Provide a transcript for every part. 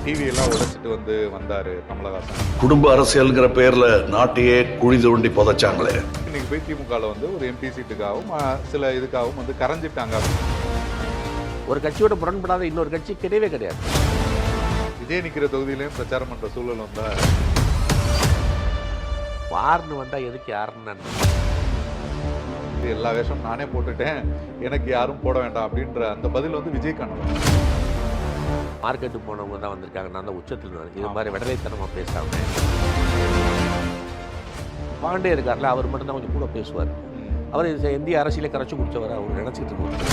TV எல்லாம் உடைச்சிட்டு வந்தாரு கமலஹாசன். குடும்ப அரசியல்ங்கிற பேர்ல நாட்டையே குழி தோண்டி புதைச்சாங்களே. இன்னைக்கு போய் திமுகவில் ஒரு எம்பி சீட்டுக்காகவும் சில இதுக்காகவும் கரைஞ்சிட்டாங்க. ஒரு கட்சியோட முரண்படாத இன்னொரு கட்சி கிடையவே கிடையாது. விஜய் நிற்கிற தொகுதியிலையும் பிரச்சாரம் பண்ற சூழல் வார்னு வந்தா எதுக்கு யாருன்னு எல்லா வேஷம் நானே போட்டுட்டேன், எனக்கு யாரும் போட வேண்டாம் அப்படின்ற அந்த பதில் விஜய் காணலாம். மார்க்கெட்டுக்கு போனவங்க தான் வந்திருக்காங்க, நான் தான் உச்சத்தில் இது மாதிரி விடலைத்தனமாக பேசாம. பாண்டே இருக்கார்ல, அவர் மட்டும்தான் கொஞ்சம் கூட பேசுவார். அவர் இந்திய அரசியலை கரைச்சி குடிச்சவர் அவர் நினச்சிக்கிட்டு இருக்கார்.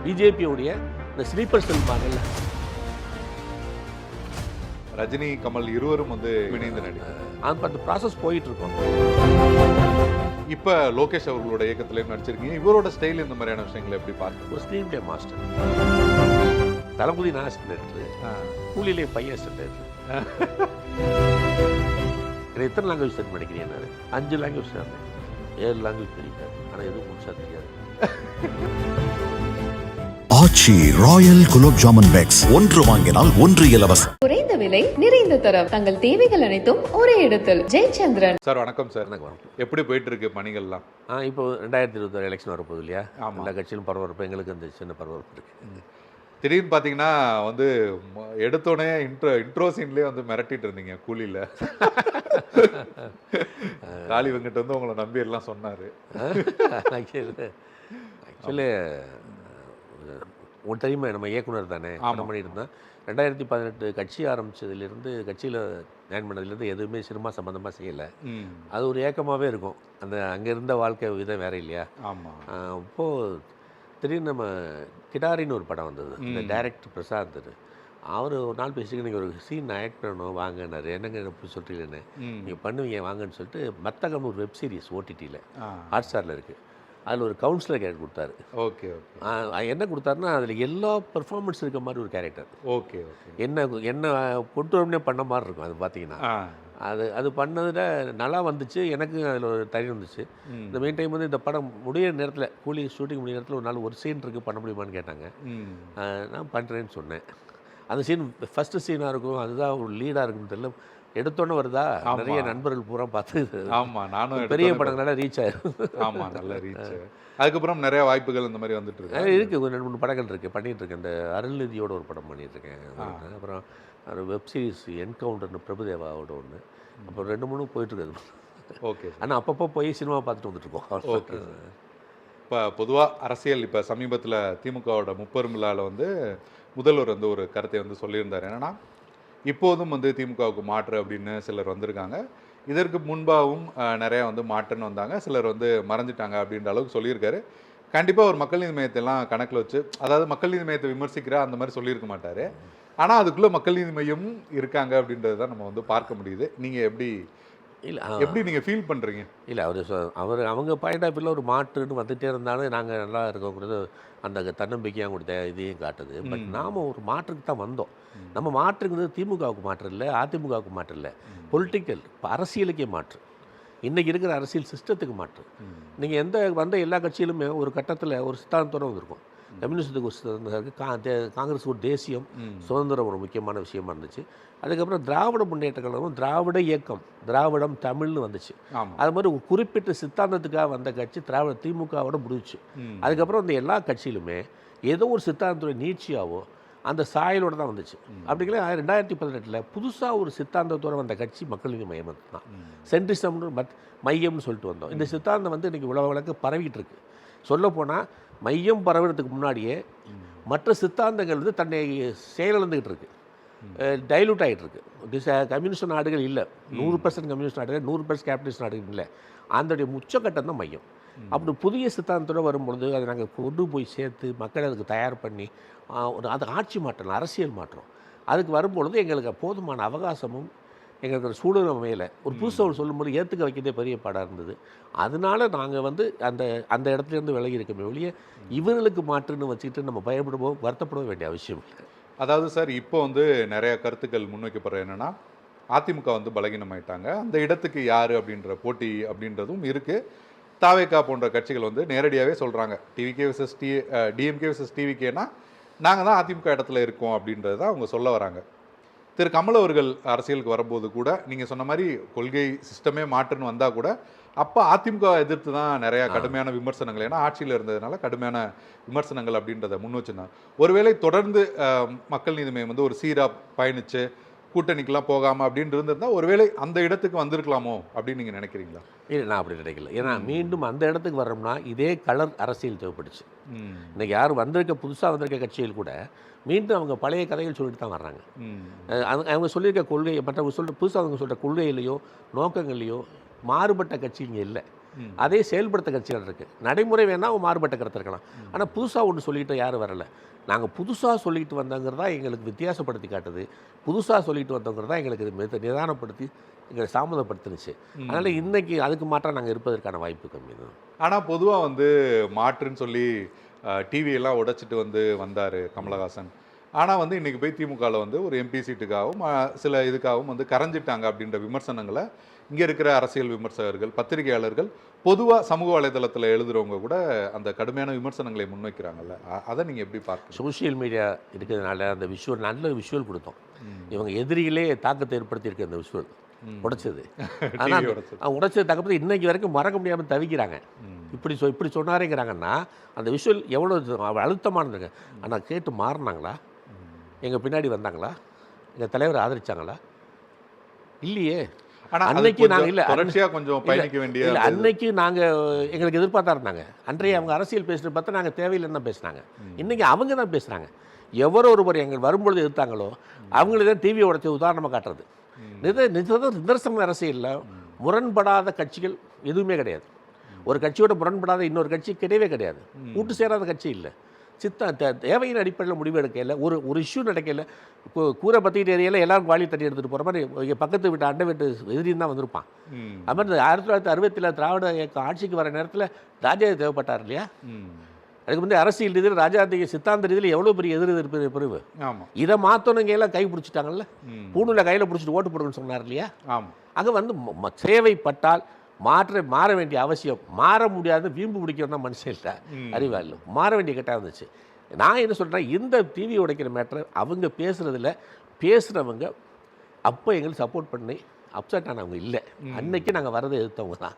பிஜேபியோடைய இந்த ஸ்லீப்பர் செல் பாங்கல்ல, ரஜினி கமல் இருவரும் இணைந்து நடிக்கிறார். அந்த ப்ராசஸ் போயிட்டு இருக்கோம். இப்போ லோகேஷ் அவர்களோட இயக்கத்திலையும் நடிச்சிருக்கீங்க. இவரோட ஸ்டைல் இந்த மாதிரியான விஷயங்களை எப்படி பார்த்து? ஒரு ஸ்க்ரீன் பிளே மாஸ்டர். தளபதி நான் அசிஸ்டன்ட், கூலியிலே பையன் அசிஸ்டன்ட். எத்தனை லாங்குவேஜ் தெரியும் படிக்கிறேன்? நான் 5 லாங்குவேஜ் தெரியும், 7 லாங்குவேஜ் தெரியும். ஆனால் எதுவும் முழுசாக தெரியாது. ஆச்சி ராயல் குலோப் ஜாமுன் பேக்ஸ், ஒன்று வாங்கினால் ஒன்று இலவசம். குறைந்த விலை, நிறைந்த தரம், தங்கள் தேவைகள் அனைத்தும் ஒரே இடத்தில். ஜெயச்சந்திரன் சார், வணக்கம் சார். எப்படி போயிட்டு இருக்கு பணிகள்லாம்? இப்போ 2026 எலெக்ஷன் வரப்போகுது இல்லையா? எல்லா கட்சியிலும் பரபரப்பு, எங்களுக்கு அந்த சின்ன பரபரப்பு இருக்கு. திடீர்னு பார்த்தீங்கன்னா எடுத்தோடனே இன்ட்ரோ சீன்லேயே மிரட்டிட்டு இருந்தீங்க கூலியில். காளி வெங்கட் உங்களை நம்பி எல்லாம் சொன்னார். ஆக்சுவலி உங்களுக்கு தெரியுமா, நம்ம இயக்குனர் தானே பண்ணிட்டு இருந்தோம். 2018 கட்சி ஆரம்பித்ததுலேருந்து, கட்சியில் ஜாயின் பண்ணதுலேருந்து எதுவுமே சினிமா சம்மந்தமாக செய்யலை. அது ஒரு ஏக்கமாகவே இருக்கும். அந்த அங்கே இருந்த வாழ்க்கை விதம் வேறு இல்லையா? ஆமாம். அப்போது திடீர்னு நம்ம கிடாரின்னு ஒரு படம் வந்தது. இந்த டைரக்டர் பிரசாந்த், அவர் ஒரு நாள் பேசிட்டு நீங்கள் ஒரு சீன் ஆக்ட் பண்ணணும் வாங்கினார். என்னங்க எப்படி சொல்கிறீங்கன்னு, நீங்கள் பண்ணுவீங்க வாங்கன்னு சொல்லிட்டு மத்தகம் ஒரு வெப் சீரிஸ் ஓடிடியில் ஹாட்ஸ்டாரில் இருக்குது. அதில் ஒரு கவுன்சிலர் கேரக்டர் கொடுத்தாரு. Okay okay. என்ன கொடுத்தாருன்னா, அதில் எல்லா பெர்ஃபார்மன்ஸ் இருக்க மாதிரி ஒரு கேரக்டர். Okay okay. என்ன கொண்டு வரணும்னே பண்ண மாதிரி இருக்கும். அது பார்த்தீங்கன்னா அது பண்ணதில் நல்லா வந்துச்சு. எனக்கு அதில் ஒரு தனி வந்துச்சு. இந்த மெயின் டைம் இந்த படம் முடிய நேரத்தில், கூலி ஷூட்டிங் முடிய நேரத்தில் ஒரு நாள் ஒரு சீன் இருக்குது, பண்ண முடியுமான்னு கேட்டாங்க. நான் பண்ணுறேன்னு சொன்னேன். அந்த சீன் ஃபஸ்ட்டு சீனாக இருக்கும், அதுதான் ஒரு லீடாக இருக்குன்னு தெரியல. எடுத்தோன்னே வருதா, நிறைய நண்பர்கள் பூரா பார்த்து. ஆமாம், நானும் பெரிய படங்களால ரீச் ஆயிரும். ஆமாம், நல்ல ரீச். அதுக்கப்புறம் நிறைய வாய்ப்புகள் இந்த மாதிரி வந்துட்டு இருக்கு. இருக்குது, ஒரு 2-3 படங்கள் இருக்குது, பண்ணிகிட்டு இருக்கேன். இந்த அருள்நிதியோட ஒரு படம் பண்ணிகிட்ருக்கேன். அப்புறம் ஒரு வெப் சீரிஸ் என்கவுண்டர்னு பிரபுதேவாவோட ஒன்று. அப்புறம் 2-3 போயிட்டுருக்குது. ஓகே. ஆனால் அப்பப்போ போய் சினிமா பார்த்துட்டு வந்துட்டுருக்கோம். ஓகே. இப்போ பொதுவாக அரசியல், இப்போ சமீபத்தில் திமுகவோட முப்பெரும் விழாவில் முதல்வர் ஒரு கருத்தை சொல்லியிருந்தார். என்னென்னா, இப்போதும் திமுகவுக்கு மாற்று அப்படின்னு சிலர் வந்திருக்காங்க. இதற்கு முன்பாகவும் நிறையா மாற்றுன்னு வந்தாங்க, சிலர் மறைஞ்சிட்டாங்க அப்படின்ற அளவுக்கு சொல்லியிருக்காரு. கண்டிப்பாக ஒரு மக்கள் நீதி மையத்தெல்லாம் கணக்கில் வச்சு, அதாவது மக்கள் நீதி மையத்தை விமர்சிக்கிற அந்த மாதிரி சொல்லியிருக்க மாட்டார். ஆனால் அதுக்குள்ளே மக்கள் நீதி மையம் இருக்காங்க அப்படின்றது தான் நம்ம பார்க்க முடியுது. நீங்கள் எப்படி நீங்கள் ஃபீல் பண்ணுறீங்க? இல்லை, அவங்க பாயிண்ட் ஆஃப் வியூவில் ஒரு மாற்றுன்னு வந்துகிட்டே இருந்தாலும் நாங்கள் நல்லா இருக்கக்கூடாது, அந்த தன்னம்பிக்கையாக கொடுத்த இதையும் காட்டுது. பட் நாம் ஒரு மாற்றுக்கு தான் வந்தோம். நம்ம மாற்றுங்கிறது திமுகவுக்கு மாற்று இல்லை, அதிமுகவுக்கு மாற்று இல்லை, பொலிட்டிக்கல் அரசியலுக்கே மாற்று. இன்றைக்கி இருக்கிற அரசியல் சிஸ்டத்துக்கு மாற்று. நீங்கள் வந்த எல்லா கட்சியிலுமே ஒரு கட்டத்தில் ஒரு சித்தாந்தத்தோடு வந்திருக்கும். கம்யூனிஸ்டுக்கு ஒரு சித்தாந்தம் இருக்குது, காங்கிரஸுக்கு ஒரு தேசியம் சுதந்திரம் ஒரு முக்கியமான விஷயமா இருந்துச்சு. அதுக்கப்புறம் திராவிட முன்னேற்ற கழகம், திராவிட இயக்கம், திராவிடம் தமிழ்னு வந்துச்சு. அது மாதிரி ஒரு குறிப்பிட்ட சித்தாந்தத்துக்காக வந்த கட்சி திமுகவோட முடிச்சு. அதுக்கப்புறம் இந்த எல்லா கட்சியிலுமே ஏதோ ஒரு சித்தாந்தத்துடைய நீட்சியாவோ அந்த சாயலோடு தான் வந்துச்சு. அப்படிங்களா 2018 புதுசாக ஒரு சித்தாந்தத்தோடு வந்த கட்சி மக்கள் நீதி மையம் தான். சென்ட்ரிசம்னு மையம்னு சொல்லிட்டு வந்தோம். இந்த சித்தாந்தம் இன்றைக்கி உலக வழக்கு பரவிக்கிட்டு இருக்கு. சொல்லப்போனால் மையம் பரவுறதுக்கு முன்னாடியே மற்ற சித்தாந்தங்கள் தன்னை செயலிழந்துக்கிட்டு இருக்கு, டைலூட் ஆகிட்டு இருக்கு. கம்யூனிஸ்ட் நாடுகள் இல்லை, 100% கம்யூனிஸ்ட் நாடுகள், 100% கேபிட்டலிஸ்ட் நாடுகள் இல்லை. அதோடைய உச்சக்கட்டம் தான் மையம். அப்படி புதிய சித்தாந்தத்தோடு வரும்பொழுது அதை நாங்கள் கொண்டு போய் சேர்த்து மக்களை அதுக்கு தயார் பண்ணி அது ஆட்சி மாற்றம், அரசியல் மாற்றம் அதுக்கு வரும்பொழுது எங்களுக்கு போதுமான அவகாசமும் எங்களுக்கு சூழல் அமையலை. ஒரு புதுசாக சொல்லும்போது ஏற்றுக்க வைக்கிறதே பெரிய பாடாக இருந்தது. அதனால நாங்கள் அந்த அந்த இடத்துலேருந்து விலகி இருக்கமே ஒழிய இவர்களுக்கு மாற்றுன்னு வச்சுக்கிட்டு நம்ம பயப்படவோ வருத்தப்பட வேண்டிய அவசியம் இல்லை. அதாவது சார், இப்போ நிறைய கருத்துக்கள் முன்வைக்கப்படுற என்னென்னா, அதிமுக பலகீனமாயிட்டாங்க, அந்த இடத்துக்கு யார் அப்படின்ற போட்டி அப்படின்றதும் இருக்குது. தாவேகா போன்ற கட்சிகள் நேரடியாகவே சொல்கிறாங்க, டிஎம்கே விசஸ் டிவிகேனா நாங்கள் தான் அதிமுக இடத்துல இருக்கோம் அப்படின்றது தான் அவங்க சொல்ல வராங்க. திரு கமல் அவர்கள் அரசியலுக்கு வரும்போது கூட நீங்கள் சொன்ன மாதிரி கொள்கை சிஸ்டமே மாற்றுன்னு வந்தால் கூட அப்போ அதிமுக எதிர்த்து தான் நிறையா கடுமையான விமர்சனங்கள், ஏன்னா ஆட்சியில் இருந்ததுனால கடுமையான விமர்சனங்கள் அப்படின்றத முன் வச்சுருந்தாங்க. ஒருவேளை தொடர்ந்து மக்கள் நீதி மையம் வந்து ஒரு சீராக பயணித்து கூட்டணிக்கெல்லாம் போகாமல் அப்படின்னு இருந்திருந்தால் ஒருவேளை அந்த இடத்துக்கு வந்திருக்கலாமோ அப்படின்னு நீங்கள் நினைக்கிறீங்களா? இல்லை, நான் அப்படி நினைக்கல. ஏன்னா மீண்டும் அந்த இடத்துக்கு வர்றோம்னா இதே கலர் அரசியல் தேவைப்படுச்சு. இன்னைக்கு யாரும் வந்திருக்க புதுசாக வந்திருக்க கட்சிகள் கூட மீண்டும் அவங்க பழைய கதைகள் சொல்லிட்டு தான் வர்றாங்க. அவங்க சொல்லியிருக்க கொள்கை மற்றவங்க புதுசாக அவங்க சொல்கிற கொள்கையிலையோ நோக்கங்கள்லையோ மாறுபட்ட கட்சி இங்கே இல்லை. அதே செயல்படுத்த கட்சிகள் இருக்குது. நடைமுறை வேணால் அவங்க மாறுபட்ட கருத்து இருக்கலாம். ஆனால் புதுசாக ஒன்று சொல்லிட்டு யாரும் வரலை. நாங்கள் புதுசாக சொல்லிட்டு வந்தோங்கிறதா எங்களுக்கு வித்தியாசப்படுத்தி காட்டுது. புதுசாக சொல்லிட்டு வந்தோங்கிறதா எங்களுக்கு நிதானப்படுத்தி எங்களை தாமதப்படுத்துனுச்சு. அதனால் இன்றைக்கி அதுக்கு மாற்றம் நாங்கள் இருப்பதற்கான வாய்ப்பு கம்மி தான். ஆனால் பொதுவாக வந்து மாற்றுன்னு சொல்லி டிவியெல்லாம் உடைச்சிட்டு வந்தார் கமலஹாசன். ஆனால் வந்து இன்றைக்கி போய் திமுகவில் வந்து ஒரு எம்பி சீட்டுக்காகவும் சில இதுக்காகவும் வந்து கரைஞ்சிட்டாங்க அப்படின்ற விமர்சனங்களை இங்கே இருக்கிற அரசியல் விமர்சகர்கள், பத்திரிகையாளர்கள், பொதுவாக சமூக வலைதளத்தில் எழுதுகிறவங்க கூட அந்த கடுமையான விமர்சனங்களை முன்வைக்கிறாங்கல்ல, அதை நீங்கள் எப்படி பார்க்க? சோஷியல் மீடியா இருக்கிறதுனால அந்த விஷுவல் நல்ல விஷுவல் கொடுத்தோம். இவங்க எதிரிகளே தாக்கத்தை ஏற்படுத்தியிருக்க அந்த விஷுவல் உடைச்சது. ஆனால் உடைச்சது தக்கப்படுத்தி இன்னைக்கு வரைக்கும் மறக்க முடியாமல் தவிக்கிறாங்க. இப்படி சொன்னாரேங்கிறாங்கன்னா அந்த விஷுவல் எவ்வளோ அழுத்தமானதுங்க. ஆனால் கேட்டு மாறினாங்களா? எங்கள் பின்னாடி வந்தாங்களா? எங்கள் தலைவரை ஆதரிச்சாங்களா? இல்லையே. அன்னைக்கு நாங்கள் இல்லை கொஞ்சம் பயணிக்க வேண்டிய அன்னைக்கு நாங்கள் எங்களுக்கு எதிர்பார்த்தா இருந்தாங்க. அன்றைய அவங்க அரசியல் பேசுகிறது பார்த்தா நாங்கள் தேவையில்லைன்னு தான் பேசுனாங்க. இன்றைக்கி அவங்க தான் பேசுகிறாங்க. எவரோ ஒருவர் எங்கள் வரும்பொழுது எதிர்த்தாங்களோ அவங்களே தான் டிவியை உடைச்சி உதாரணமாக காட்டுறது. நிதர்சன அரசியலில் முரண்படாத கட்சிகள் எதுவுமே கிடையாது. ஒரு கட்சியோட முரண்படாத இன்னொரு கட்சி கிடையவே கிடையாது. கூட்டு சேராத கட்சி இல்லை. தேவையின் அடிப்படையில் முடிவு எடுக்கல. ஒரு இஷ்யூ நடக்கல. கூரை பற்றிக்கிட்டு ஏரியாவில் எல்லாரும் வாலி தண்ணி எடுத்துகிட்டு போகிற மாதிரி பக்கத்து வீட்டு அண்டை வீட்டு எதிரின்னு தான் வந்திருப்பான். அது மாதிரி 1967 திராவிட இயக்கம் ஆட்சிக்கு வர நேரத்தில் ராஜா தேவைப்பட்டார் இல்லையா? அதுக்கு வந்து அரசியல் ரீதியில் ராஜாந்திக சித்தாந்த ரீதியில் எவ்வளோ பெரிய எதிர்ப்பு பிரிவு. இதை மாற்றணுங்க எல்லாம் கை பிடிச்சிட்டாங்கல்ல. பூணுல கையில் பிடிச்சிட்டு ஓட்டு போடுங்கன்னு சொன்னார் இல்லையா? அங்கே வந்து சேவைப்பட்டால் மாற வேண்டிய அவசியம். மாற முடியாத வீம்பு பிடிக்கணும் தான் மனுஷன் இல்லை, அறிவா இல்லை. மாற வேண்டிய கட்டாயம் இருந்துச்சு. நான் என்ன சொல்கிறேன், இந்த டிவி உடைக்கிற மேட்டர் அவங்க பேசுகிறவங்க அப்போ எங்களுக்கு சப்போர்ட் பண்ணி அப்செட் ஆனவங்க இல்லை. அன்னைக்கு நாங்கள் வரதை எதிர்த்தவங்க தான்.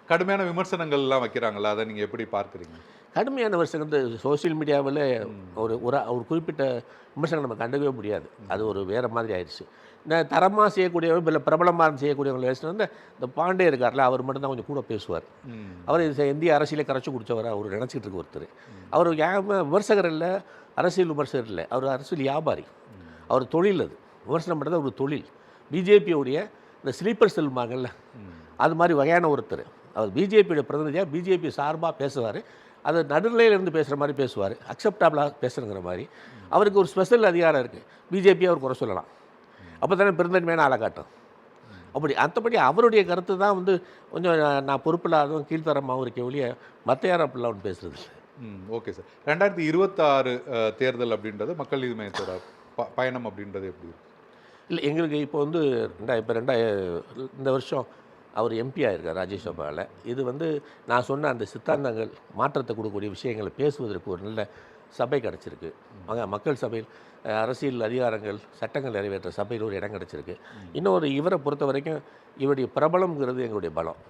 கடுமையான விமர்சனங்கள்லாம் வைக்கிறாங்களா, அதை நீங்கள் எப்படி பார்க்குறீங்க? கடுமையான விமர்சனம் வந்து சோசியல் மீடியாவில் ஒரு குறிப்பிட்ட விமர்சனம் நம்ம கண்டவே முடியாது. அது ஒரு வேறு மாதிரி ஆயிடுச்சு. இந்த தரமாக செய்யக்கூடியவங்க இல்லை பிரபலமாக செய்யக்கூடியவங்க வந்து இந்த பாண்டே இருக்கார்ல, அவர் மட்டும்தான் கொஞ்சம் கூட பேசுவார். அவர் இந்திய அரசியலை கரைச்சி குடித்தவர் அவர் நினச்சிக்கிட்டு இருக்க ஒருத்தர். அவர் விமர்சகர் இல்லை, அரசியல் விமர்சகர் இல்லை, அவர் அரசியல் வியாபாரி. அவர் தொழில், அது விமர்சனம் பண்ணுறது ஒரு தொழில். பிஜேபியோடைய இந்த ஸ்லீப்பர் செல்வாங்கல்ல, அது மாதிரி வகையான ஒருத்தர். அவர் பிஜேபியோட பிரதிநிதியாக பிஜேபி சார்பாக பேசுவார். அது நடுநிலையிலேருந்து பேசுகிற மாதிரி பேசுவார், அக்செப்டபிளாக பேசுகிற மாதிரி. அவருக்கு ஒரு ஸ்பெஷல் அதிகாரம் இருக்குது. பிஜேபியை அவர் குறை சொல்லலாம், அப்போ தானே பெருந்தன்மையான ஆளை காட்டும். மற்றபடி அவருடைய கருத்து தான் வந்து கொஞ்சம் நான் பொறுப்பில்லாதவங்க கீழ்த்தரமாகவும் இருக்க ஒழிய மற்ற யாரும் அப்படிலாம் ஒன்று பேசுகிறது இல்லை. Okay sir. 2026 தேர்தல் அப்படின்றது மக்கள் நீதி மையத்தோட பயணம் அப்படின்றது எப்படி இருக்கு? இல்லை, எங்களுக்கு இப்போ வந்து இந்த வருஷம் அவர் எம்பி ஆகிருக்கார் ராஜ்யசபாவில். இது வந்து நான் சொன்ன அந்த சித்தாந்தங்கள் மாற்றத்தை கொடுக்கக்கூடிய விஷயங்களை பேசுவதற்கு ஒரு நல்ல சபை கிடச்சிருக்கு. மக்கள் சபையில் அரசியல் அதிகாரங்கள் சட்டங்கள் நிறைவேற்ற சபையில் ஒரு இடம் கிடச்சிருக்கு. இன்னொரு இவரை பொறுத்த வரைக்கும் இவருடைய பிரபலம்ங்கிறது எங்களுடைய பலம்.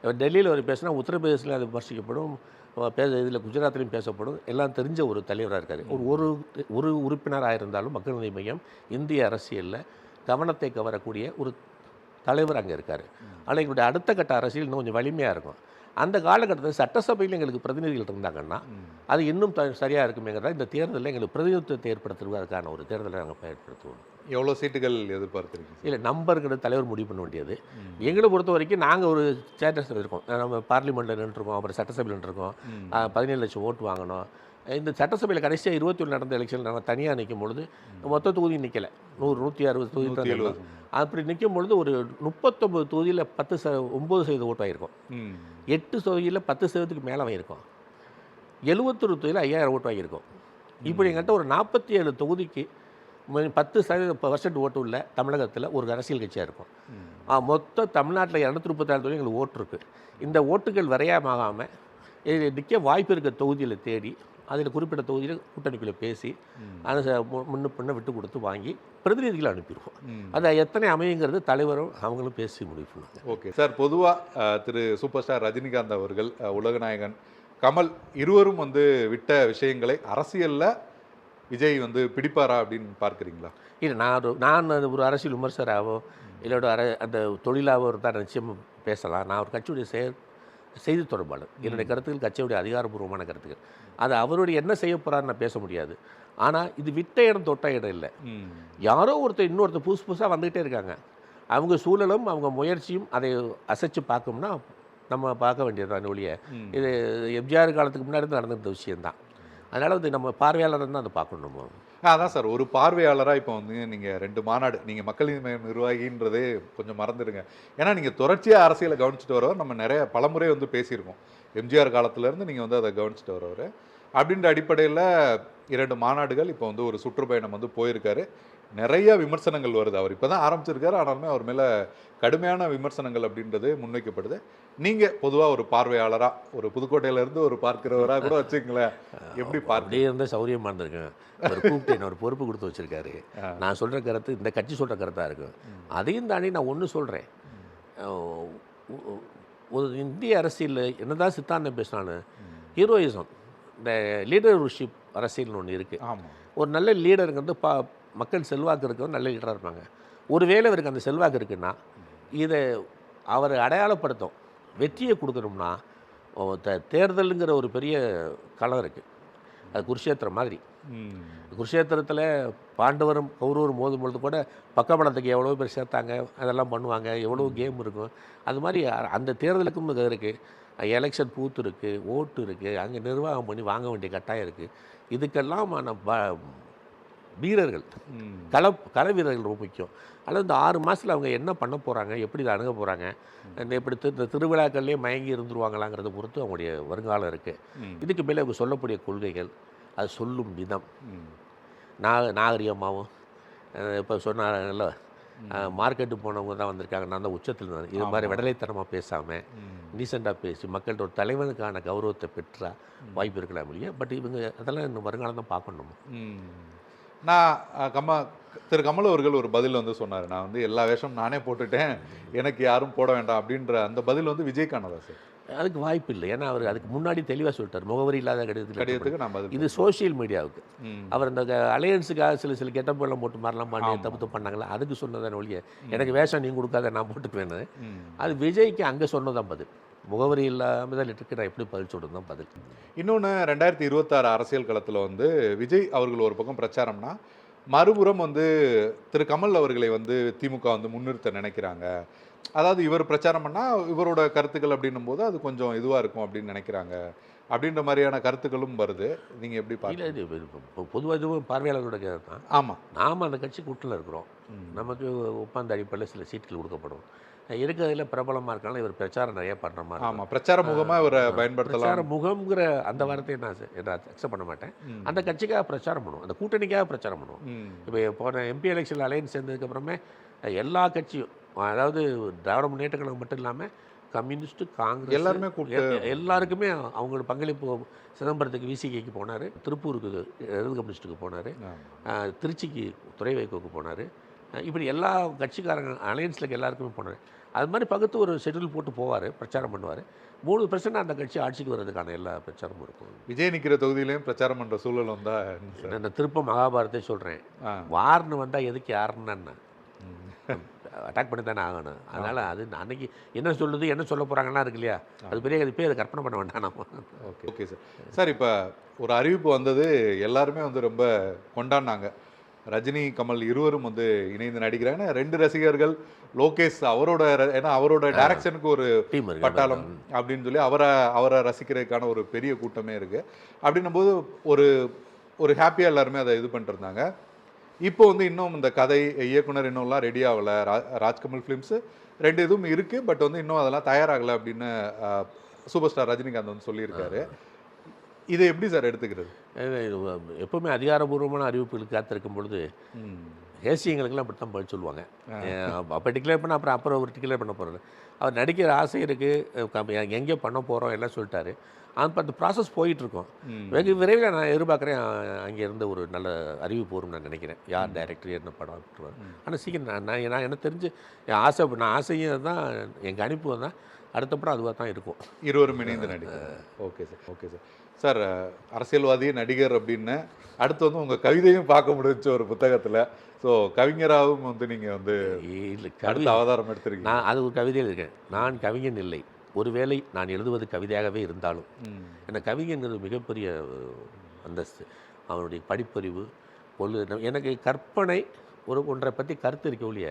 இவர் டெல்லியில் ஒரு பேசினா உத்தரப்பிரதேசில் அது விமர்சிக்கப்படும், இதில் குஜராத்லையும் பேசப்படும். எல்லாம் தெரிஞ்ச ஒரு தலைவராக இருக்கார். ஒரு உறுப்பினராக இருந்தாலும் மக்கள் நீதி மையம் இந்திய அரசியலில் கவனத்தை கவரக்கூடிய ஒரு தலைவர் அங்கே இருக்கார். ஆனால் எங்களுடைய அடுத்த கட்ட அரசியல் இன்னும் கொஞ்சம் வலிமையாக இருக்கும். அந்த காலகட்டத்தில் சட்டசபையில் எங்களுக்கு பிரதிநிதிகள் இருந்தாங்கன்னா அது இன்னும் சரியாக இருக்குமேங்கிறதா இந்த தேர்தலில் எங்களுக்கு பிரதிநிதித்துவத்தை ஏற்படுத்துவதற்கான ஒரு தேர்தலை நாங்கள் பயன்படுத்துவோம். எவ்வளோ சீட்டுகள் எதிர்பார்க்குறீங்க? இல்லை, நம்பருங்கிறது தலைவர் முடிவு பண்ண வேண்டியது. எங்களை பொறுத்த வரைக்கும் நாங்கள் ஒரு ஸ்டேட்டஸில் இருக்கோம். நம்ம பார்லிமெண்ட்டில் நின்றுருக்கோம், அப்புறம் சட்டசபையில் நின்றுருக்கோம். 17 லட்சம் ஓட்டு வாங்கணும். இந்த சட்டசபையில் கடைசியாக 21 நடந்த எலெக்ஷனில் நாங்கள் தனியாக நிற்கும் பொழுது மொத்த தொகுதி நிற்கலை, 160 தொகுதி. அப்படி நிற்கும் பொழுது ஒரு 39 தொகுதியில் 9% ஓட்டு வாங்கியிருக்கோம். 8 தொகுதியில் 10% மேலே வாங்கியிருக்கோம். 71 தொகுதியில் 5000 ஓட்டு வாங்கியிருக்கோம். இப்படி எங்கிட்ட ஒரு 47 தொகுதிக்கு 10% ஓட்டு உள்ள தமிழகத்தில் ஒரு அரசியல் கட்சியாக இருக்கும். மொத்த தமிழ்நாட்டில் 236 தொகுதி எங்களுக்கு ஓட்டு இருக்குது. இந்த ஓட்டுகள் வரையாமாகாமல் இது நிற்க வாய்ப்பு இருக்க தொகுதியில் தேடி அதில் குறிப்பிட்ட தொகுதியில் கூட்டணிக்குள்ளே பேசி அதை முன்ன பின்ன விட்டு கொடுத்து வாங்கி பிரதிநிதிகளை அனுப்பிடுவோம். அது எத்தனை அமையுங்கிறது தலைவரும் அவங்களும் பேசி முடிவு பண்ணுவாங்க. ஓகே சார், பொதுவாக திரு சூப்பர் ஸ்டார் ரஜினிகாந்த் அவர்கள், உலகநாயகன் கமல் இருவரும் வந்து விட்ட விஷயங்களை அரசியலில் விஜய் வந்து பிடிப்பாரா அப்படின்னு பார்க்குறீங்களா? இல்லை, நான் ஒரு அரசியல் விமர்சகராகவோ இல்லோட அந்த தொழிலாகவோ இருந்தால் நிச்சயமாக பேசலாம். நான் ஒரு கட்சியுடைய செய்தி தொடர்பாளர். என்னுடைய கருத்துக்கள் கட்சியுடைய அதிகாரப்பூர்வமான கருத்துக்கள். அது அவருடைய என்ன செய்ய போகிறான்னு நான் பேச முடியாது. ஆனால் இது விட்ட இடம் தொட்ட இடம் இல்லை. யாரோ இன்னொருத்தர் புதுசாக வந்துகிட்டே இருக்காங்க. அவங்க சூழலும் அவங்க முயற்சியும் அதை அசைச்சு பார்க்கணும்னா நம்ம பார்க்க வேண்டியதுதான் ஒழிய இது எம்ஜிஆர் காலத்துக்கு முன்னாடி நடந்த விஷயம்தான். அதனால் வந்து நம்ம பார்வையாளர் தான் அதை பார்க்கணும். அதான் சார், ஒரு பார்வையாளராக இப்போ வந்து நீங்கள் 2 மாநாடு, நீங்கள் மக்களின் மயம் நிர்வாகின்றதே கொஞ்சம் மறந்துடுங்க. ஏன்னா நீங்கள் தொடர்ச்சியாக அரசியலை கவனிச்சுட்டு வரவர், நம்ம நிறைய பலமுறை வந்து பேசியிருக்கோம். எம்ஜிஆர் காலத்துலேருந்து நீங்கள் வந்து அதை கவனிச்சுட்டு வரவர். அப்படின்ற அடிப்படையில் 2 மாநாடுகள் இப்போ வந்து ஒரு சுற்றுப்பயணம் வந்து போயிருக்காரு. நிறைய விமர்சனங்கள் வருது. அவர் இப்போ தான் ஆரம்பிச்சிருக்காரு, ஆனாலுமே அவர் மேலே கடுமையான விமர்சனங்கள் அப்படின்றது முன்வைக்கப்படுது. நீங்கள் பொதுவாக ஒரு பார்வையாளராக, ஒரு புதுக்கோட்டையிலேருந்து ஒரு பார்க்கிறவராக கூட வச்சுங்களேன், எப்படி அப்படியே இருந்தால் சௌரியமாக இருந்திருக்கேன். ஒரு கூப்பிட்டு என்ன ஒரு பொறுப்பு கொடுத்து வச்சுருக்காரு. நான் சொல்கிற கருத்து இந்த கட்சி சொல்கிற கருத்தாக இருக்கும். அதையும் தாண்டி நான் ஒன்று சொல்கிறேன். ஒரு இந்திய அரசியலில் என்னதான் சித்தாந்தம் பேசினான்னு ஹீரோயிசம், இந்த லீடர்ஷிப் அரசியல்னு ஒன்று இருக்குது. ஆமாம், ஒரு நல்ல லீடருங்கிறது மக்கள் செல்வாக்கு இருக்கிறவங்க நல்ல லீடராக இருப்பாங்க. ஒருவேளை அவருக்கு அந்த செல்வாக்கு இருக்குன்னா இதை அவரை அடையாளப்படுத்தும். வெற்றியை கொடுக்கணும்னா தேர்தலுங்கிற ஒரு பெரிய களம் இருக்குது. அது குருஷேத்திரம் மாதிரி. குருஷேத்திரத்தில் பாண்டவரும் கௌரவரும் மோதும் பொழுது கூட பக்கபலத்துக்கு எவ்வளோ பேர் சேர்த்தாங்க, அதெல்லாம் பண்ணுவாங்க, எவ்வளோ கேம் இருக்கும். அது மாதிரி அந்த தேர்தலுக்கும் இது இருக்குது. எலெக்ஷன் பூத்து இருக்குது, ஓட்டு இருக்குது, அங்கே நிர்வாகம் பண்ணி வாங்க வேண்டிய கட்டாயம் இருக்குது. இதுக்கெல்லாம் வீரர்கள், கள வீரர்கள் ரொம்ப முக்கியம். அதில் இந்த 6 மாதத்தில் அவங்க என்ன பண்ண போகிறாங்க, எப்படி இதை அணுக போகிறாங்க, எப்படி இந்த திருவிழாக்கள்லேயே மயங்கி இருந்துருவாங்களாங்கிறத பொறுத்து அவங்களுடைய வருங்காலம் இருக்குது. இதுக்கு மேலே அவங்க சொல்லக்கூடிய கொள்கைகள், அது சொல்லும் விதம் நாகரிகமாகவும், இப்போ சொன்னாங்கல்ல மார்க்கெட்டு போனவங்க தான் வந்திருக்காங்க, நான் தான் உச்சத்தில் இருந்தேன், இது மாதிரி விடலைத்தனமாக பேசாமல் டீசெண்டாக பேசி மக்கள்கிட்ட ஒரு தலைவனுக்கான கௌரவத்தை பெற்றா வாய்ப்பு இருக்கலாம் இல்லையா. பட் இவங்க அதெல்லாம் இன்னும் வருங்காலம் தான் பார்க்கணும். நான் திரு கமல் அவர்கள் ஒரு பதில் வந்து சொன்னார், நான் வந்து எல்லா வேஷம் நானே போட்டுட்டேன், எனக்கு யாரும் போட வேண்டாம் அப்படின்ற அந்த பதில் வந்து விஜய்க்கானதா சார்? அதுக்கு வாய்ப்பு இல்லை. ஏன்னா அவர் அதுக்கு முன்னாடி தெளிவாக சொல்லிட்டார், முகவரி இல்லாத கடிதத்துக்கு நான் பதில். இது சோஷியல் மீடியாவுக்கு அவர் இந்த அலையன்ஸுக்காக சில கெட்டப்பெல்லாம் போட்டு மாதிரிலாம் பண்ணி தப்பு பண்ணாங்களா, அதுக்கு சொன்னதான் ஒழிய எனக்கு வேஷம் நீ கொடுக்காத நான் போட்டுக்குவேன்னு. அது விஜய்க்கு அங்கே சொன்னதான் பதில். முகவரி இல்லாமல் தான் இருக்கு, நான் எப்படி பதில் சொல்கிறது தான் பதில். இன்னொன்று 2026 அரசியல் களத்தில் வந்து விஜய் அவர்கள் ஒரு பக்கம் பிரச்சாரம்னா, மறுபுறம் வந்து திரு கமல் அவர்களை வந்து திமுக வந்து முன்னிறுத்த நினைக்கிறாங்க. அதாவது இவர் பிரச்சாரம் பண்ணால் இவரோட கருத்துக்கள் அப்படின்னும் போது அது கொஞ்சம் இதுவாக இருக்கும் அப்படின்னு நினைக்கிறாங்க அப்படின்ற மாதிரியான கருத்துக்களும் வருது. நீங்கள் எப்படி பார்க்கல? இது பொதுவாக இதுவும் பார்வையாளர்களோட கருத்து தான். ஆமாம், நாம் அந்த கட்சி கூட்டில் இருக்கிறோம், நமக்கு ஒப்பந்த அடிப்படையில் சில சீட்டுகள் கொடுக்கப்படும். இருக்கிறதுல பிரபலமாக இருக்காங்க, இவர் பிரச்சாரம் நிறைய பண்ணுற மாதிரி. ஆமாம், பிரச்சார முகமாக இவரை பயன்படுத்தலாம். பிரச்சார முகம்ங்கிற அந்த வார்த்தையை நான் அக்செப்ட் பண்ண மாட்டேன். அந்த கட்சிக்காக பிரச்சாரம் பண்ணுவோம், அந்த கூட்டணிக்காக பிரச்சாரம் பண்ணுவோம். இப்போ போன எம்பி எலெக்ஷன் அலையன்ஸ் சேர்ந்ததுக்கப்புறமே எல்லா கட்சியும், அதாவது திராவிட முன்னேற்ற கழகம் மட்டும் இல்லாமல் கம்யூனிஸ்ட்டு, காங்கிரஸ் எல்லாருமே எல்லாருக்குமே அவங்களோட பங்களிப்பு. சிதம்பரத்துக்கு விசிகேக்கு போனார், திருப்பூருக்கு இடது கம்யூனிஸ்ட்டுக்கு போனார், திருச்சிக்கு துறை வைகோக்கு போனார். இப்படி எல்லா கட்சிக்காரங்க அலையன்ஸில் எல்லாருக்குமே போனார். அது மாதிரி பக்கத்து ஒரு ஷெட்யூல் போட்டு போவார், பிரச்சாரம் பண்ணுவார். 3% அந்த கட்சி ஆட்சிக்கு வர்றதுக்கான எல்லா பிரச்சாரமும் இருக்கும். விஜய் நிற்கிற தொகுதியிலையும் பிரச்சாரம் பண்ணுற சூழல் வந்தால் நான் திரும்ப மகாபாரத்தை சொல்கிறேன், வார்னு வந்தால் எதுக்கு யாருன்னு அட்டாக் பண்ணி தானே ஆகணும். அதனால் அது அன்னைக்கு என்ன சொல்லுது, என்ன சொல்ல போகிறாங்கன்னா இருக்கு இல்லையா, அது பெரிய பேர் கற்பனை பண்ண வேண்டாம் நம்ம. Okay sir. சார், இப்போ ஒரு அறிவிப்பு வந்தது, எல்லாருமே வந்து ரொம்ப கொண்டாடினாங்க. ரஜினி கமல் இருவரும் வந்து இணைந்து நடிக்கிறாங்க. 2 ரசிகர்கள், லோகேஷ் அவரோட, ஏன்னா அவரோட டைரக்ஷனுக்கு ஒரு டீம் பட்டாளம் அப்படின்னு சொல்லி அவரை ரசிக்கிறதுக்கான ஒரு பெரிய கூட்டமே இருக்குது. அப்படின்னும் போது ஒரு ஹாப்பியாக எல்லாருமே அதை இது பண்ணிட்டு இருந்தாங்க. இப்போ வந்து இன்னும் இந்த கதை, இயக்குனர் இன்னும்லாம் ரெடி ஆகலை. ராஜ்கமல் ஃபிலிம்ஸு 2 இதுவும் இருக்குது, பட் வந்து இன்னும் அதெல்லாம் தயாராகலை அப்படின்னு சூப்பர் ஸ்டார் ரஜினிகாந்த் வந்து சொல்லியிருக்காரு. இதை எப்படி சார் எடுத்துக்கிறது? எப்போவுமே அதிகாரபூர்வமான அறிவிப்புகளுக்கு காத்திருக்கும் பொழுது தேசியங்களுக்கெல்லாம் அப்படி தான் பதில் சொல்லுவாங்க. அப்போ டிக்ளேர் பண்ண அப்புறம் அவர் டிக்ளேர் பண்ண போகிறாரு. அவர் நடிக்கிற ஆசை இருக்குது, எங்கே பண்ண போகிறோம் எல்லாம் சொல்லிட்டாரு. அந்த ப்ராசஸ் போயிட்டுருக்கோம். ம். வெகு விரைவில் நான் எதிர்பார்க்குறேன் அங்கே இருந்து ஒரு நல்ல அறிவிப்பு வரும்னு நான் நினைக்கிறேன். யார் டைரக்டர் என்ன படம் விட்டுருவார். ஆனால் சீக்கிரம் நான் எனக்கு தெரிஞ்சு நான் ஆசையும் தான் என் கணிப்பு தான் அடுத்த படம் அதுவாக தான் இருக்கும். இருவரும் இணைந்து நடிக்கிறாங்க. Okay sir, okay sir. Sir அரசியல்வாதி நடிகர் அப்படின்னு அடுத்து வந்து உங்கள் கவிதையும் பார்க்க முடிஞ்ச ஒரு புத்தகத்தில். ஸோ கவிஞராகவும் வந்து நீங்கள் வந்து இல்லை அடுத்த அவதாரம் எடுத்திருக்கீங்க. நான் அது ஒரு கவிதையில் இருக்கேன். நான் கவிஞன் இல்லை, ஒருவேளை நான் எழுதுவது கவிதையாகவே இருந்தாலும். ம். ஏன்னா கவிஞங்கிறது மிகப்பெரிய அந்தஸ்து. அவனுடைய படிப்பறிவு எனக்கு கற்பனை ஒன்றை பற்றி கருத்து இருக்க ஒழிய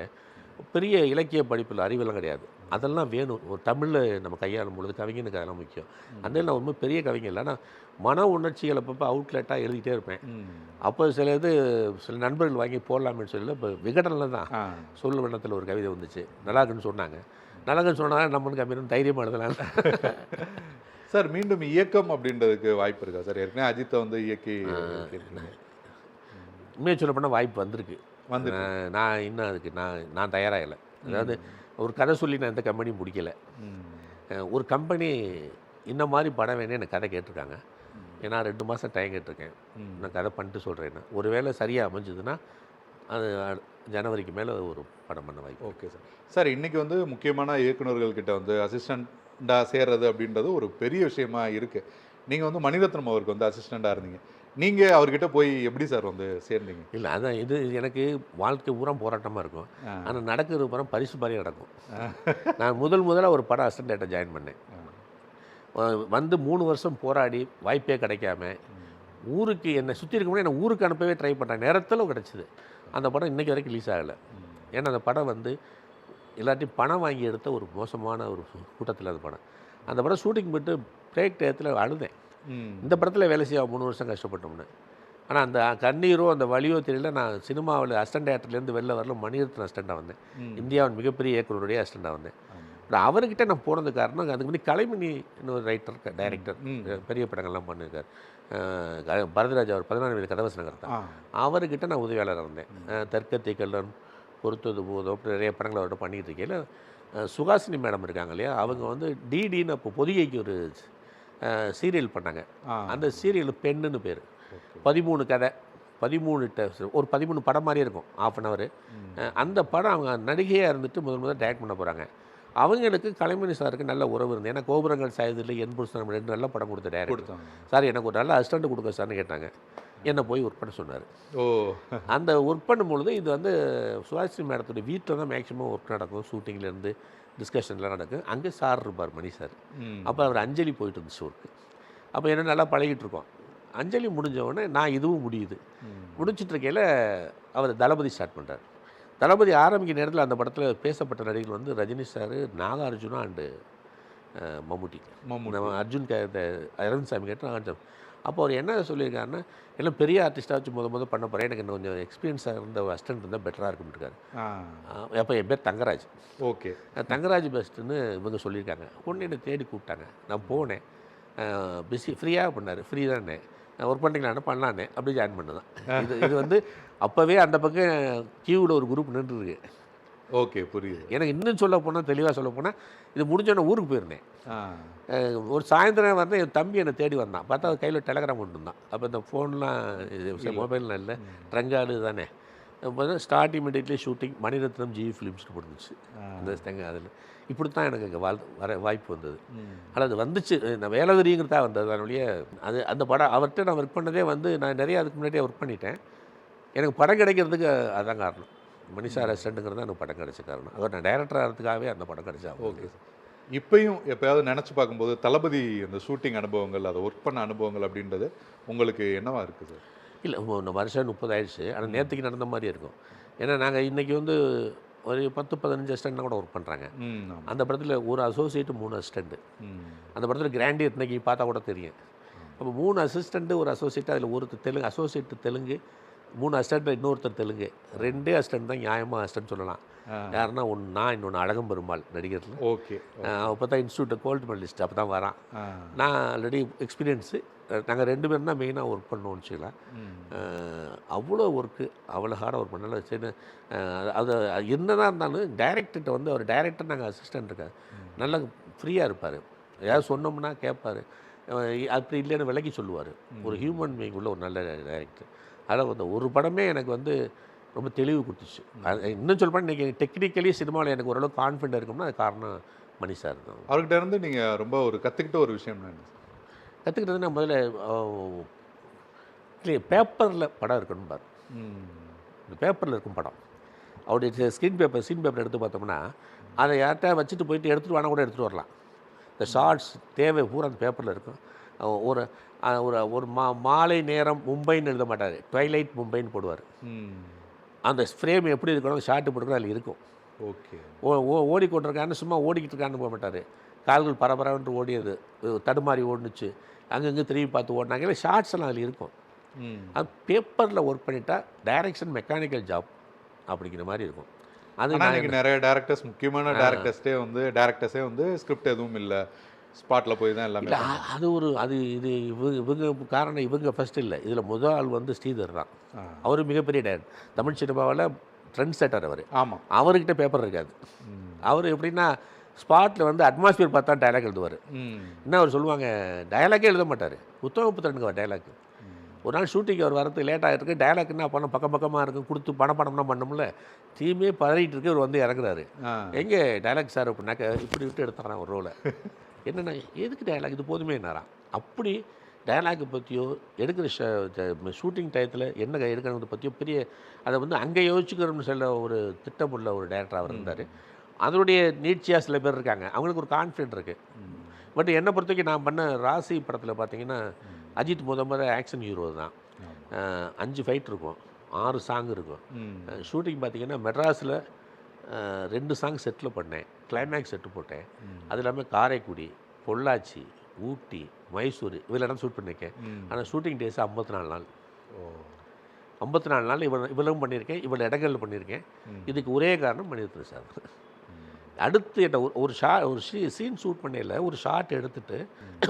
பெரிய இலக்கிய படிப்பில் அறிவெல்லாம் கிடையாது. அதெல்லாம் வேணும். ஒரு தமிழில் நம்ம கையாளும் பொழுது கவிஞனுக்கு அதெல்லாம் முக்கியம். அந்த நான் ரொம்ப பெரிய கவிஞர் இல்லை, ஆனால் மன உணர்ச்சிகளை அப்பப்போ அவுட்லெட்டாக எழுதிட்டே இருப்பேன். அப்போ சில நண்பர்கள் வாங்கி போடலாமேன்னு சொல்லல. இப்போ விகடனில் தான் சொல் வண்ணத்தில் ஒரு கவிதை வந்துச்சு, நல்லா இருக்குன்னு சொன்னாங்க. நல்லா இருக்குன்னு சொன்னால் நம்மளுக்கு கம்மியும் தைரியமாக எழுதலாம். சார் மீண்டும் இயக்கம் அப்படின்றதுக்கு வாய்ப்பு இருக்கா சார்? ஏற்கனவே அஜித்தை வந்து இயக்கி உண்மையை சொல்ல போனால் வாய்ப்பு வந்திருக்கு. வந்து நான் இன்னும் அதுக்கு நான் தயாராகலை. அதாவது ஒரு கதை சொல்லி நான் எந்த கம்பெனியும் பிடிக்கல. ஒரு கம்பெனி இந்த மாதிரி படம் வேணும் எனக்கு கதை கேட்டிருக்காங்க. ஏன்னா 2 மாதம் டைம் கேட்டிருக்கேன். நான் கதை பண்ணிட்டு சொல்கிறேன்னு. ஒரு வேளை சரியாக அமைஞ்சதுன்னா அது ஜனவரிக்கு மேலே ஒரு படம் பண்ண வாய்ப்பு. Okay sir. சார் இன்றைக்கி வந்து முக்கியமான இயக்குநர்கள்கிட்ட வந்து அசிஸ்டண்ட்டாக சேர்றது அப்படின்றது ஒரு பெரிய விஷயமா இருக்குது. நீங்கள் வந்து மணிரத்னம் அவருக்கு வந்து அசிஸ்டண்ட்டாக இருந்தீங்க. நீங்கள் அவர்கிட்ட போய் எப்படி சார் வந்து சேர்ந்தீங்க? இல்லை, அதான் இது எனக்கு வாழ்க்கை பூரா போராட்டமாக இருக்கும். ஆனால் நடக்கிறது பூரா பரிசு பாரியாக நடக்கும். நான் முதலாக ஒரு படம் அசிஸ்டண்ட்டாக ஜாயின் பண்ணேன். வந்து 3 வருஷம் போராடி வாய்ப்பே கிடைக்காம ஊருக்கு என்னை சுற்றி இருக்கணும் என்னை ஊருக்கு அனுப்பவே ட்ரை பண்ணேன். நேரத்தில் கிடச்சிது. அந்த படம் இன்றைக்கி வரைக்கும் ரிலீஸ் ஆகலை. ஏன்னா அந்த படம் வந்து எல்லாத்தையும் பணம் வாங்கி எடுத்த ஒரு மோசமான ஒரு கூட்டத்தில் அந்த படம். அந்த படம் ஷூட்டிங் போய்ட்டு பிரேக் டயத்தில் அழுதேன். இந்த படத்தில் வேலை செய்ய 3 வருஷம் கஷ்டப்பட்டோம்னு. ஆனால் அந்த கண்ணீரோ அந்த வலியோ தெரியல. நான் சினிமாவில் அசிஸ்டன்ட் டேரக்டர்லேருந்து வெளில வரல மணிரத்னம் அசிஸ்டண்ட்டாக வந்தேன். இந்தியாவின் மிகப்பெரிய இயக்குனருடைய அசிஸ்டண்ட்டாக வந்தேன். அவர்கிட்ட நான் போனது காரணம் அதுக்கு முன்னாடி கலைமணி இன்னொரு ரைட்டர் டைரக்டர் பெரிய படங்கள்லாம் பண்ணியிருக்கார். பரதராஜ் அவர் 14 வயது கதவசனகர் தான். அவர்கிட்ட நான் உதவியாளராக இருந்தேன். தற்கத்தை கல்லன், பொறுத்தது போதும் நிறைய படங்கள் அவர்கிட்ட பண்ணிக்கிட்டு இருக்கையில் சுகாசினி மேடம் இருக்காங்க இல்லையா, அவங்க வந்து டிடின்னு அப்போ பொதிகைக்கு ஒரு சீரியல் பண்ணாங்க. அந்த சீரியல் பெண்ணுன்னு பேர். 13 கதை, 13 படம் மாதிரியே இருக்கும், 1/2 hour. அந்த படம் அவங்க நடிகையாக இருந்துட்டு முதல் டைரக்ட் பண்ண போகிறாங்க. அவங்களுக்கு கலைமணி சாருக்கு நல்ல உறவு இருந்தது. ஏன்னா கோபுரங்கள் சாயதில் என் புருஷன் 2 நல்ல படம் கொடுத்த டைரக்டர். சார் எனக்கு ஒரு நல்ல அசிஸ்டண்ட் கொடுக்க சார்னு கேட்டாங்க. என்னை போய் ஒர்க் பண்ண சொன்னார். அந்த ஒர்க் பண்ணும்பொழுது இது வந்து சுஹாசினி மேடத்துடைய வீட்டில் தான் மேக்ஸிமம் ஒர்க் நடக்கும். ஷூட்டிங்லேருந்து டிஸ்கஷன்லாம் நடக்கும். அங்கே சார் இருப்பார், மணி சார். அப்போ அவர் அஞ்சலி போயிட்டு இருந்துச்சு ஒர்க்கு. அப்போ என்ன நல்லா பழகிட்டு இருக்கோம். அஞ்சலி முடிஞ்ச உடனே நான் இதுவும் முடிச்சுட்டு இருக்கையில் அவர் தளபதி ஸ்டார்ட் பண்ணுறார். தளபதி ஆரம்பிக்க நேரத்தில் அந்த படத்தில் பேசப்பட்ட நடிகர்கள் வந்து ரஜினி சார், நாகார்ஜுனா அண்டு மம்முட்டி. நம்ம அர்ஜுன் அரவிந்த் சாமி கேட்டு நாகார்ஜுன். அப்போ அவர் என்ன சொல்லியிருக்காருன்னா, எல்லாம் பெரிய ஆர்டிஸ்ட்டாக வச்சு முத பண்ண போகிறேன், எனக்கு இன்னும் கொஞ்சம் எக்ஸ்பீரியன்ஸாக இருந்த அசிஸ்டன்ட் இருந்தால் பெட்டராக இருக்கும்னு. அப்போ என் பேர் தங்கராஜ். ஓகே, தங்கராஜ் பெஸ்ட்டுன்னு இவங்க சொல்லியிருக்காங்க. உடனே என்னை தேடி கூப்பிட்டாங்க. நான் போனேன். ஃப்ரீயாக பண்ணார். ஃப்ரீ தானே, ஒர்க் பண்ணிக்கலான்னு பண்ணலான்னு அப்படி ஜாயின் பண்ணதான். இது வந்து அப்போவே அந்த பக்கம் கியூவில் ஒரு குரூப் நின்றுருக்கு. ஓகே, புரியுது. எனக்கு இன்னும் தெளிவாக சொல்ல போனால் இது முடிஞ்சோடனே ஊருக்கு போயிருந்தேன். ஒரு சாயந்தரம் வந்து என் தம்பி என்னை தேடி வந்தான். பார்த்தா அவர் கையில் டெலகிராம் கொண்டு வந்தான். அப்போ இந்த ஃபோன்லாம் மொபைல்லாம் இல்லை, ட்ரங்காடு தானே. Start immediately shooting Mani Ratnam ji ஃபிலிம்ஸ்னு போட்டுருந்துச்சு. அந்த அதில் இப்படி தான் எனக்கு அங்கே வாய்ப்பு வந்தது. ஆனால் அது வந்துச்சு, நான் வேலை தெரியுங்கிறதா வந்தது. அதனுடைய அந்த படம் அவர்கிட்ட நான் ஒர்க் பண்ணதே வந்து நான் நிறையா அதுக்கு முன்னாடியே ஒர்க் பண்ணிட்டேன். எனக்கு படம் கிடைக்கிறதுக்கு அதுதான் காரணம். மணிஷா ரெஸ்டண்ட்டுங்கிறது தான் எனக்கு படம் கிடைச்ச காரணம். அவர் நான் டைரக்டர் ஆகிறதுக்காகவே அந்த படம் கிடைச்சா. Okay sir. இப்போயும் எப்போயாவது நினச்சி பார்க்கும்போது தளபதி அந்த ஷூட்டிங் அனுபவங்கள், அதை ஒர்க் பண்ண அனுபவங்கள் அப்படின்றது உங்களுக்கு என்னவா இருக்குது சார்? இல்லை, வருஷம் 30 ஆயிடுச்சு. ஆனால் நேற்றுக்கு நடந்த மாதிரி இருக்கும். ஏன்னா நாங்கள் இன்றைக்கி வந்து ஒரு 10-15 அசிஸ்டண்ட்னா கூட ஒர்க் பண்ணுறாங்க. அந்த படத்தில் ஒரு அசோசியேட்டு 3 அசிஸ்டண்ட்டு. அந்த படத்தில் கிராண்டி இன்றைக்கி பார்த்தா கூட தெரியும். அப்போ 3 அசிஸ்டண்ட்டு, ஒரு அசோசியேட்டு. அதில் ஒருத்தர் தெலுங்கு அசோசியேட்டு, தெலுங்கு 3 அசிஸ்டண்ட்டில் இன்னொருத்தர் தெலுங்கு. 2 அசிஸ்டண்ட் தான் நியாயமாக அசிஸ்டன்ட் சொல்லலாம். யாருன்னா நான் இன்னொன்று அழகம்பெருமாள் நடிகரில். ஓகே, அப்போ தான் இன்ஸ்டியூட் கோல்டு மெடலிஸ்ட் அப்போ தான் வரான். நான் ஆல்ரெடி எக்ஸ்பீரியன்ஸு. நாங்கள் 2 பேரும் தான் மெயினாக ஒர்க் பண்ணோம்னு வச்சுக்கலாம். அவ்வளோ ஒர்க்கு, அவ்வளோ ஹார்டாக ஒர்க் பண்ணல. சரி, அது என்ன தான் இருந்தாலும் டைரக்டர்கிட்ட வந்து அவர் டைரக்டர், நாங்கள் அசிஸ்டன்ட் இருக்கார், நல்லா ஃப்ரீயாக இருப்பார். ஏதாவது சொன்னோம்னா கேட்பார். அப்படி இல்லைன்னு விலகி சொல்லுவார். ஒரு ஹியூமன் பீயிங் உள்ள ஒரு நல்ல டைரக்டர். அதில் வந்து ஒரு படமே எனக்கு வந்து ரொம்ப தெளிவு கொடுத்துச்சு. அது இன்னும் சொல்லப்போனால் இன்றைக்கி டெக்னிக்கலி சினிமாவில் எனக்கு ஓரளவுக்கு கான்ஃபிடென்ட் இருக்கும்னா அது காரணம் மணி சார் தான். அவர்கிட்ட இருந்து நீங்கள் ரொம்ப ஒரு கற்றுக்கிட்ட ஒரு விஷயம் என்ன? கற்றுக்கிட்டது நான் முதல்ல பேப்பரில் படம் இருக்கணும் பாரு. இந்த பேப்பரில் இருக்கும் படம். அவருடைய ஸ்க்ரீன் பேப்பர் எடுத்து பார்த்தோம்னா அதை யார்கிட்ட வச்சுட்டு போயிட்டு எடுத்துகிட்டு வேணா கூட எடுத்துகிட்டு வரலாம். இந்த ஷார்ட்ஸ் தேவை பூரா அந்த பேப்பரில் இருக்கும். ஒரு ஒரு ஒரு மாலை நேரம் மும்பைன்னு எழுத மாட்டார், ட்வைலைட் மும்பைன்னு போடுவார். அந்த ஃப்ரேம் எப்படி இருக்கணும், ஷார்ட்டு போட்டுக்கணும் அதில் இருக்கும். ஓகே. ஓடிக்கொண்டிருக்கான்னு சும்மா ஓடிக்கிட்டு இருக்கான்னு போக மாட்டார். கால்கள் பரபரன்ட்டு ஓடியது, தடுமாறி ஓடுனுச்சு, அங்கங்கே திரும்பி பார்த்து ஓடினாங்க. இல்லை ஷார்ட்ஸ் எல்லாம் அதில் இருக்கும். அது பேப்பரில் ஒர்க் பண்ணிட்டா டைரக்ஷன் மெக்கானிக்கல் ஜாப் அப்படிங்கிற மாதிரி இருக்கும். அது இன்றைக்கி நிறைய டேரக்டர்ஸ், முக்கியமான டேரக்டர்ஸே வந்து ஸ்கிரிப்ட் எதுவும் இல்லை, ஸ்பாட்டில் போய் தான் எல்லாமே. இது இவங்க காரணம். இவங்க ஃபஸ்ட் இல்லை, இதில் முதல் ஆள் வந்து ஸ்ரீதர் தான். அவர் மிகப்பெரிய டேரக்டர், தமிழ் சினிமாவில் ட்ரெண்ட் செட்டர் அவர். ஆமாம். அவர்கிட்ட பேப்பர் இருக்காது. அவர் எப்படின்னா ஸ்பாட்டில் வந்து அட்மாஸ்பியர் பார்த்தா டைலாக் எழுதுவார். என்ன அவர் சொல்லுவாங்க, டைலாக்கே எழுத மாட்டார், புத்தகத்துக்கு அவர் டைலாக். ஒரு நாள் ஷூட்டிங் அவர் வரது லேட் ஆகிருக்கு, டைலாக் என்ன பண்ண பக்கமாக இருக்கும், கொடுத்து பணம்னா பண்ணோம்ல, டீமே பதறிட்டு இருக்கு. அவர் வந்து இறங்குறாரு, எங்கே டைலாக் சார் அப்படின்னாக்க இப்படி விட்டு எடுத்துறான் ஒரு ரோலை. என்னென்ன எதுக்கு டைலாக், இது போதுமே என்னாரான். அப்படி டைலாக்கை பற்றியோ எடுக்கிற ஷூட்டிங் டயத்தில் என்ன எடுக்கிறத பற்றியோ பெரிய அதை வந்து அங்கே யோசிச்சுக்கிறோம்னு சொல்ல ஒரு திட்டமுள்ள ஒரு டைரக்டர் அவர் இருந்தார். அதனுடைய நீட்சியாக சில பேர் இருக்காங்க, அவங்களுக்கு ஒரு கான்ஃபிடென்ட் இருக்குது. பட் என்னை பொறுத்த வரைக்கும் நான் பண்ண ராசி படத்தில் பார்த்தீங்கன்னா அஜித் முத ஆக்ஷன் ஹீரோ தான். 5 ஃபைட் இருக்கும், 6 சாங் இருக்கும். ஷூட்டிங் பார்த்தீங்கன்னா மெட்ராஸில் 2 சாங் செட்டில் பண்ணேன், கிளைமேக்ஸ் செட்டு போட்டேன். அது இல்லாமல் காரைக்குடி, பொள்ளாச்சி, ஊட்டி, மைசூர் இதில் இடம் ஷூட் பண்ணியிருக்கேன். ஆனால் ஷூட்டிங் டேஸ் 54 நாள். 54 நாள் இவ்வளவும் பண்ணியிருக்கேன், இவ்வளோ இடங்களில் பண்ணியிருக்கேன். இதுக்கு ஒரே காரணம் மணிரத்னம் சார். அடுத்து என்ன ஒரு சீன் ஷூட் பண்ணையில் ஒரு ஷார்ட் எடுத்துகிட்டு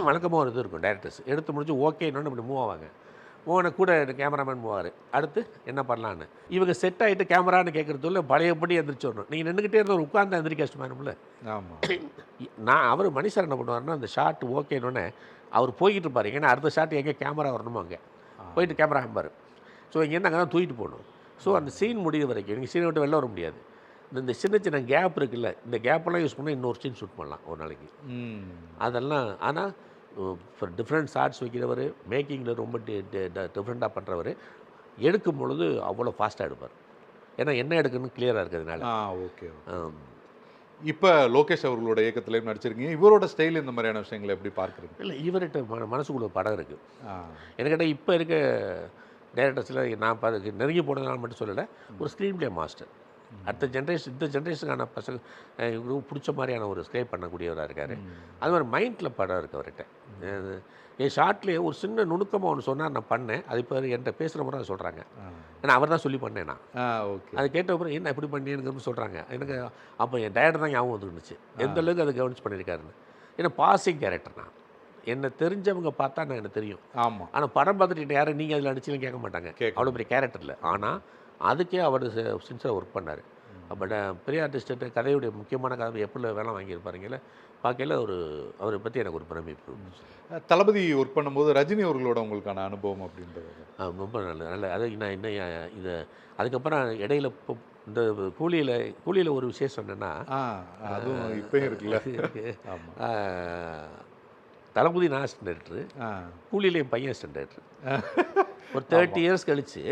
வழக்கமாக ஒரு இது இருக்கும், டேரக்டர்ஸ் எடுத்து முடிஞ்சு ஓகேன்னு இப்படி மூவ் ஆவாங்க. மூவனை கூட கேமராமேன் மூவார், அடுத்து என்ன பண்ணலான்னு. இவங்க செட் ஆகிட்டு கேமரான்னு கேட்குறதுல பழையபடி எந்திரிச்சு வரணும். நீங்கள் நின்றுக்கிட்டே இருந்த உட்காந்து எந்திரிக்க கஷ்டமானும்ல. நான் அவர் மணி சார் என்ன பண்ணுவார்னா, அந்த ஷார்ட் ஓகேன்னு அவர் போய்கிட்டு இருப்பார். ஏன்னா அடுத்த ஷார்ட் எங்கே கேமரா வரணுமோ அங்கே போயிட்டு கேமரா ஆம்பார். ஸோ இங்கேருந்து அங்கே தான் தூக்கிட்டு போகணும். ஸோ அந்த சீன் முடிகிற வரைக்கும் நீங்கள் சீனை விட்டு வெளில வர முடியாது. இந்த சின்ன கேப் இருக்குல்ல, இந்த கேப்பெல்லாம் யூஸ் பண்ணால் இன்னொரு சீன் ஷூட் பண்ணலாம் ஒரு நாளைக்கு. அதெல்லாம் ஆனால் ஃபார் டிஃப்ரெண்ட் ஷார்ட்ஸ் வைக்கிறவர், மேக்கிங்கில் ரொம்ப டிஃப்ரெண்ட்டாக பண்ணுறவர், எடுக்கும் பொழுது அவ்வளோ ஃபாஸ்ட்டாக எடுப்பார். ஏன்னா என்ன எடுக்கணும்னு கிளியராக இருக்கிறதுனால. ஓகே. இப்போ லோகேஷ் அவர்களோட இயக்கத்துலேயும் நடிச்சிருக்கீங்க. இவரோட ஸ்டைல் இந்த மாதிரியான விஷயங்களை எப்படி பார்க்குறீங்க? இல்லை, இவர்கிட்ட மனசுக்குள்ள படம் இருக்குது. எனக்கு கேட்டால் இப்போ இருக்க டேரக்டர்ஸில் நான் நெருங்கி போனதுனால மட்டும் சொல்லலை, ஒரு ஸ்க்ரீன் பிளே மாஸ்டர். அடுத்த ஜென்ரேஷன், இந்த ஜென்ரேஷனுக்கான பசங்க பிடிச்ச மாதிரியான ஒரு ஸ்க்ரைப் பண்ணக்கூடியவராக இருக்கார். அது மாதிரி மைண்டில் படம் இருக்குது அவர்கிட்ட. என் ஷார்ட்லேயே ஒரு சின்ன நுணுக்கமாக ஒன்று சொன்னார், நான் பண்ணேன். அது இப்போ என்கிட்ட பேசுகிற முறை அதை சொல்கிறாங்க. ஏன்னா அவர் தான் சொல்லி பண்ணேன் நான். ஓகே. அதை கேட்ட அப்புறம் என்ன எப்படி பண்ணின்னு சொல்கிறாங்க எனக்கு. அப்போ என் டேரக்டர் தான் ஞாபகம் வந்துருந்துச்சு, எந்த அளவுக்கு அதை கவனிச்சு பண்ணியிருக்காருன்னு. ஏன்னா பாசிங் கேரக்டர் நான், என்னை தெரிஞ்சவங்க பார்த்தா நான் எனக்கு தெரியும். ஆமாம். ஆனால் படம் பார்த்துட்டு யாரும் நீங்கள் அதில் அடிச்சுன்னு கேட்க மாட்டாங்க, அவ்வளோ பெரிய கேரக்டர் இல்லை. ஆனால் அதுக்கே அவர் சின்சராக ஒர்க் பண்ணார். அப்போ பெரிய ஆர்டிஸ்ட்டு கதையுடைய முக்கியமான கதை எப்படி வேலை வாங்கியிருப்பாருங்கள பார்க்கல. அவரை பற்றி எனக்கு ஒரு பிரமிப்பு. தளபதி ஒர்க் பண்ணும்போது ரஜினி அவர்களோட உங்களுக்கான அனுபவம் அப்படின்றது ரொம்ப நல்ல அது நான் என்ன இதை அதுக்கப்புறம் இடையில இந்த கூலியில் ஒரு விசேஷம் என்னென்னா, அதுவும் இப்போயும் இருக்குல்ல, தளபதி நான் அசிஸ்டன்ட் டைரக்டரு, கூலியில் என் பையன் அசிஸ்டன்ட் டைரக்டர். ஒரு 30 இயர்ஸ் கழிச்சு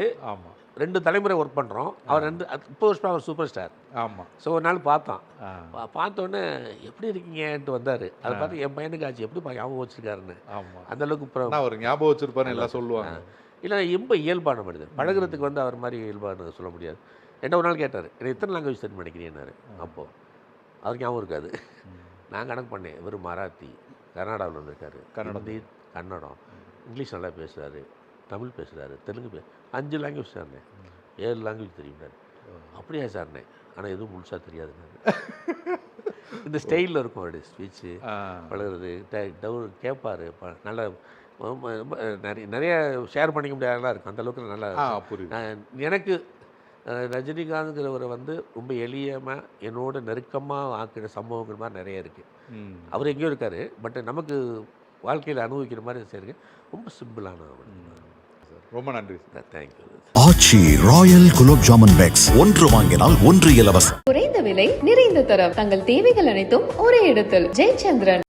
2 தலைமுறை ஒர்க் பண்ணுறோம். அவர் 30 வருஷம் அவர் சூப்பர் ஸ்டார். ஆமாம். ஸோ ஒரு நாள் பார்த்தோன்னே எப்படி இருக்கீங்கன்ட்டு வந்தார். அதை பார்த்து என் பையனுக்கு ஆச்சு, எப்படி ஞாபகம் வச்சுருக்காருன்னு. ஆமாம். அந்தளவுக்கு அவர் ஞாபகம் வச்சுருப்பாருன்னு எல்லாம் சொல்லுவாங்க. இல்லை, ரொம்ப இயல்பான மனிதர், பழகிறதுக்கு வந்து அவர் மாதிரி இயல்பானு சொல்ல முடியாது. என்ன ஒரு நாள் கேட்டார், எனக்கு எத்தனை லாங்குவேஜ் தெரியும் நினைக்கிறேன்னாரு. அப்போது அவருக்கு ஞாபகம் இருக்காது. நான் கணக்கு பண்ணேன், இவர் மராத்தி, கர்நாடகாவில் வந்திருக்காரு, ஹிந்தி, கன்னடம், இங்கிலீஷ் நல்லா பேசுகிறாரு, தமிழ் பேசுகிறாரு, தெலுங்கு 5 லாங்குவேஜ் சார்னே, 7 லாங்குவேஜ் தெரியும்னாரு. அப்படியா சார்னே, ஆனால் எதுவும் முழுசாக தெரியாதுன்னாரு. இந்த ஸ்டைலில் இருக்கும் அவருடைய ஸ்பீச்சு, பழகிறது, கேட்பார், நல்லா நிறைய ஷேர் பண்ணிக்க முடியாதெல்லாம் இருக்கும். அந்தளவுக்கு நல்லா எனக்கு ரஜினிகாந்த்ங்கிறவரை வந்து ரொம்ப எளியமாக என்னோட நெருக்கமாக ஆக்கிற சம்பவங்கள் மாதிரி நிறைய இருக்குது. அவர் எங்கேயோ இருக்கார், பட் நமக்கு வாழ்க்கையில் அனுபவிக்கிற மாதிரி செய்யுங்க. ரொம்ப சிம்பிளான ரொம்ப நன்றி. தேங்க்யூ. ஆச்சி ராயல் குலோப் ஜாமுன் பேக்ஸ், ஒன்று வாங்கினால் ஒன்று இலவசம். குறைந்த விலை நிறைந்த தரம், தங்கள் தேவைகள் அனைத்தும் ஒரே இடத்தில். ஜெயச்சந்திரன்.